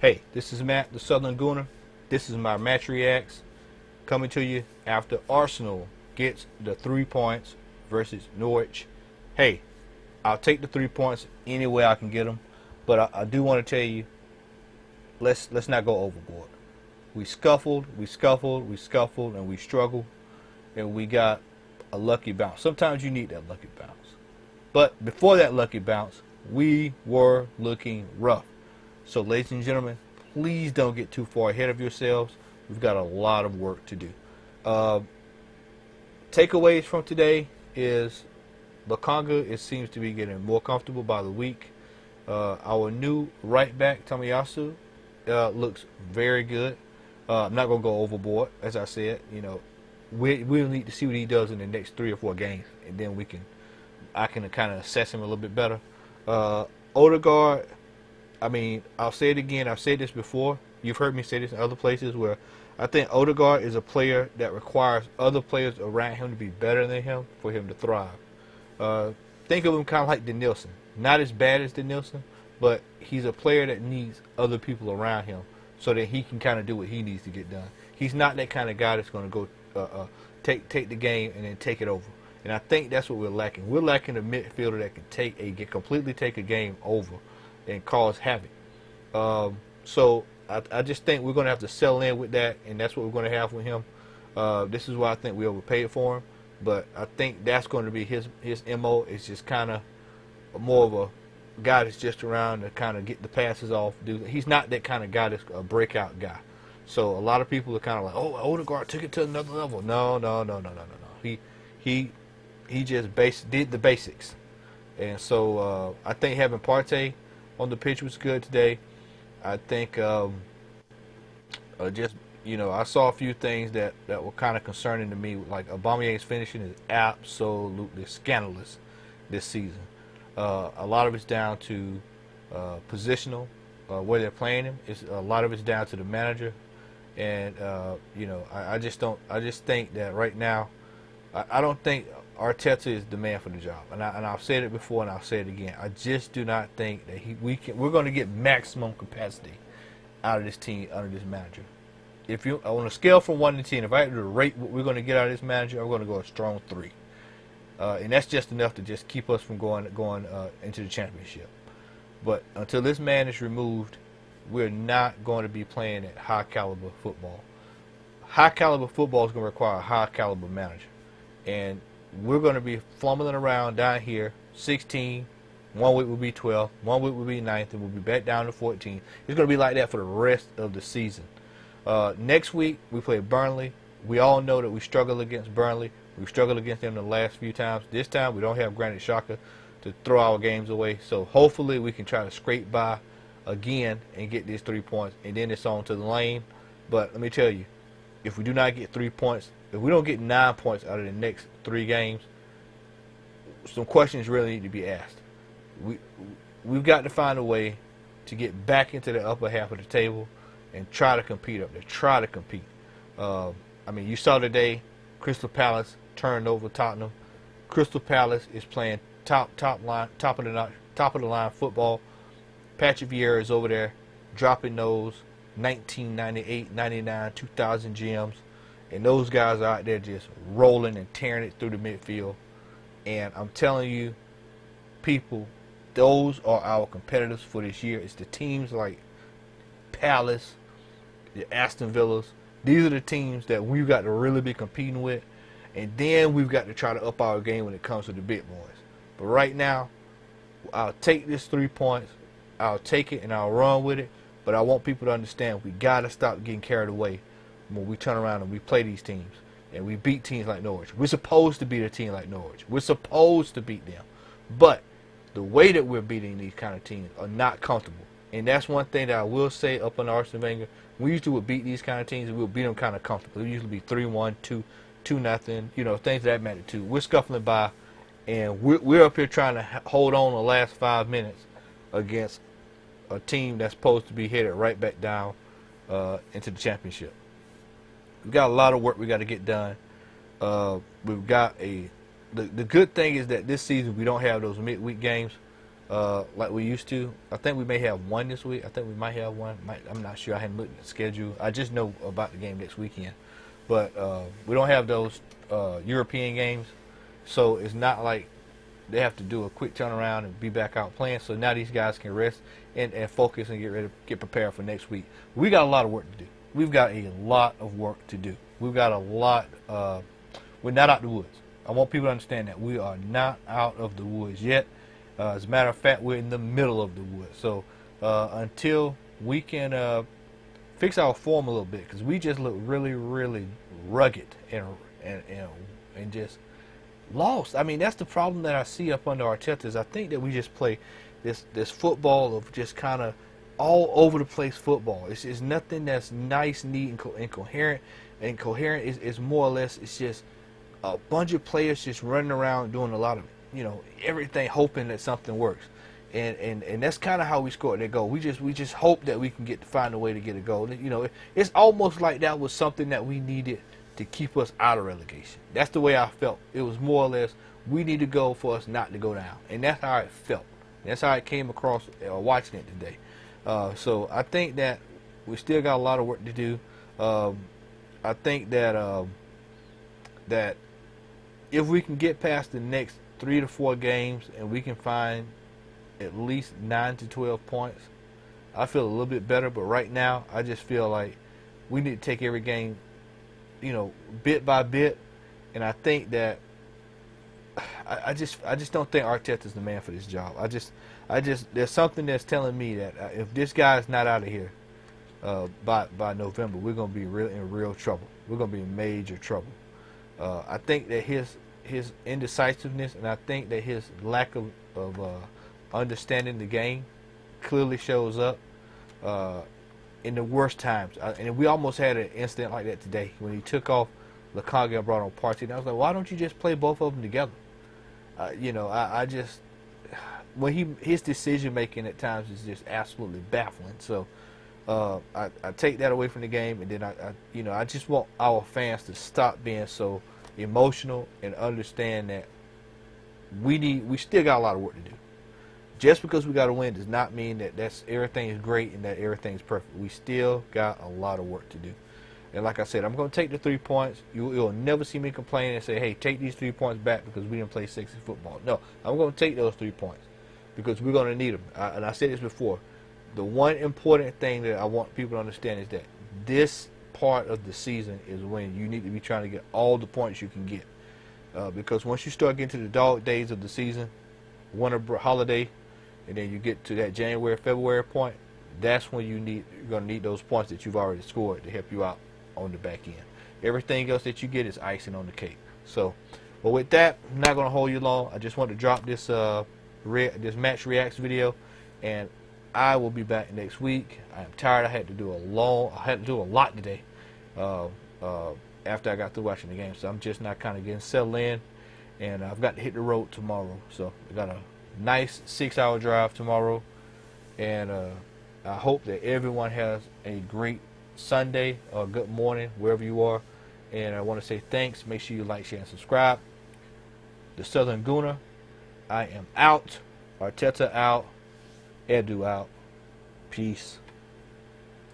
Hey, this is Matt, the Southern Gooner. This is my match reacts coming to you after Arsenal gets the 3 points versus Norwich. Hey, I'll take the 3 points any way I can get them, but I do want to tell you, let's not go overboard. We scuffled, and we struggled, and we got a lucky bounce. Sometimes you need that lucky bounce. But before that lucky bounce, we were looking rough. So, ladies and gentlemen, please don't get too far ahead of yourselves. We've got a lot of work to do. Uh, Takeaways from today is Bakanga, it seems to be getting more comfortable by the week. Our new right back, Tomiyasu, looks very good. I'm not going to go overboard, as I said. We'll need to see what he does in the next 3 or 4 games, and then I can kind of assess him a little bit better. Odegaard, I mean, I'll say it again. I've said this before. You've heard me say this in other places where I think Odegaard is a player that requires other players around him to be better than him for him to thrive. Think of him kind of like Denilson. Not as bad as Denilson, but he's a player that needs other people around him so that he can kind of do what he needs to get done. He's not that kind of guy that's going to go take the game and then take it over. And I think that's what we're lacking. We're lacking a midfielder that can completely take a game over and cause havoc. So I just think we're going to have to settle in with that, and that's what we're going to have with him. This is why I think we overpaid for him, but I think that's going to be his MO. It's just kind of more of a guy that's just around to kind of get the passes off. He's not that kind of guy that's a breakout guy. So a lot of people are kind of like, oh, Odegaard took it to another level. No. He just did the basics. And so I think having Partey on the pitch was good today. I think I saw a few things that were kind of concerning to me. Like Aubameyang's finishing is absolutely scandalous this season. A lot of it's down to positional, where they're playing him. A lot of it's down to the manager. And I just think that right now, I don't think Arteta is the man for the job. And I've said it before, and I'll say it again. I just do not think that we're going to get maximum capacity out of this team under this manager. If you on a scale from 1 to 10, if I had to rate what we're going to get out of this manager, I'm going to go a strong 3. And that's just enough to just keep us from going into the championship. But until this man is removed, we're not going to be playing at high caliber football. High caliber football is going to require a high caliber manager. And we're going to be fumbling around down here, 16. 1 week will be 12. 1 week will be 9th, and we'll be back down to 14. It's going to be like that for the rest of the season. Next week, we play Burnley. We all know that we struggle against Burnley. We've struggled against them the last few times. This time, we don't have Granit Xhaka to throw our games away. So hopefully, we can try to scrape by again and get these 3 points, and then it's on to the lane. But let me tell you, if we do not get 3 points, if we don't get 9 points out of the next 3 games, some questions really need to be asked. We've got to find a way to get back into the upper half of the table and try to compete up there. Try to compete. You saw today, Crystal Palace turned over Tottenham. Crystal Palace is playing top of the line football. Patrick Vieira is over there dropping those 1998, 99, 2000 gems. And those guys are out there just rolling and tearing it through the midfield. And I'm telling you, people, those are our competitors for this year. It's the teams like Palace, the Aston Villas. These are the teams that we've got to really be competing with. And then we've got to try to up our game when it comes to the big boys. But right now, I'll take this 3 points. I'll take it and I'll run with it. But I want people to understand we got to stop getting carried away when we turn around and we play these teams and we beat teams like Norwich. We're supposed to beat a team like Norwich. We're supposed to beat them. But the way that we're beating these kind of teams are not comfortable. And that's one thing that I will say up on Arsene Wenger. We usually would beat these kind of teams and we'll beat them kind of comfortably. It usually be 3-1, 2-0, things of that magnitude. We're scuffling by, and we're up here trying to hold on the last 5 minutes against a team that's supposed to be headed right back down into the championship. We've got a lot of work we got to get done. We've got the good thing is that this season we don't have those midweek games. like we used to. I think we may have one this week. I think we might have one. I'm not sure. I hadn't looked at the schedule. I just know about the game next weekend. But we don't have those European games, so it's not like they have to do a quick turnaround and be back out playing. So now these guys can rest and focus and get prepared for next week. We got a lot of work to do. We've got a lot of work to do. We've got a lot. We're not out the woods. I want people to understand that we are not out of the woods yet. As a matter of fact, we're in the middle of the woods. So until we can fix our form a little bit, because we just look really, really rugged and just lost. I mean, that's the problem that I see up under Arteta. Is I think that we just play this football of just kind of all over the place football. It's nothing that's nice, neat, and coherent. And coherent is more or less, it's just a bunch of players just running around doing a lot of, everything, hoping that something works. And that's kind of how we scored that goal. We just hope that we can find a way to get a goal. It's almost like that was something that we needed to keep us out of relegation. That's the way I felt. It was more or less, we need to go for us not to go down. And that's how it felt. That's how it came across watching it today. So I think that we still got a lot of work to do. I think that that if we can get past the next 3 to 4 games and we can find at least 9 to 12 points, I feel a little bit better. But right now, I just feel like we need to take every game, bit by bit. And I think that I just don't think Arteta's the man for this job. I just there's something that's telling me that if this guy's not out of here by November, we're gonna be in real trouble. We're gonna be in major trouble. I think that his indecisiveness, and I think that his lack of understanding the game clearly shows up in the worst times. And we almost had an incident like that today when he took off Lukaku and brought on Partey. And I was like, why don't you just play both of them together? I just when his decision making at times is just absolutely baffling. So I take that away from the game, and then I just want our fans to stop being so emotional and understand that we still got a lot of work to do. Just because we got to win does not mean that everything is great and that everything's perfect. We still got a lot of work to do. And like I said, I'm going to take the 3 points. You'll never see me complain and say, hey, take these 3 points back because we didn't play sexy football. No, I'm going to take those 3 points because we're going to need them. And I said this before. The one important thing that I want people to understand is that this part of the season is when you need to be trying to get all the points you can get. Because once you start getting to the dog days of the season, winter holiday, and then you get to that January, February point, that's when you're going to need those points that you've already scored to help you out on the back end. Everything else that you get is icing on the cake. So, well, with that, I'm not going to hold you long. I just wanted to drop this this match reacts video, and I will be back next week. I'm tired. I had to do a lot today after I got through watching the game. So I'm just not kind of getting settled in, and I've got to hit the road tomorrow. So I got a nice 6-hour drive tomorrow, and I hope that everyone has a great Sunday or good morning wherever you are. And I want to say thanks. Make sure you like, share, and subscribe. The Southern Gooner, I am out. Arteta out. Edu out. Peace.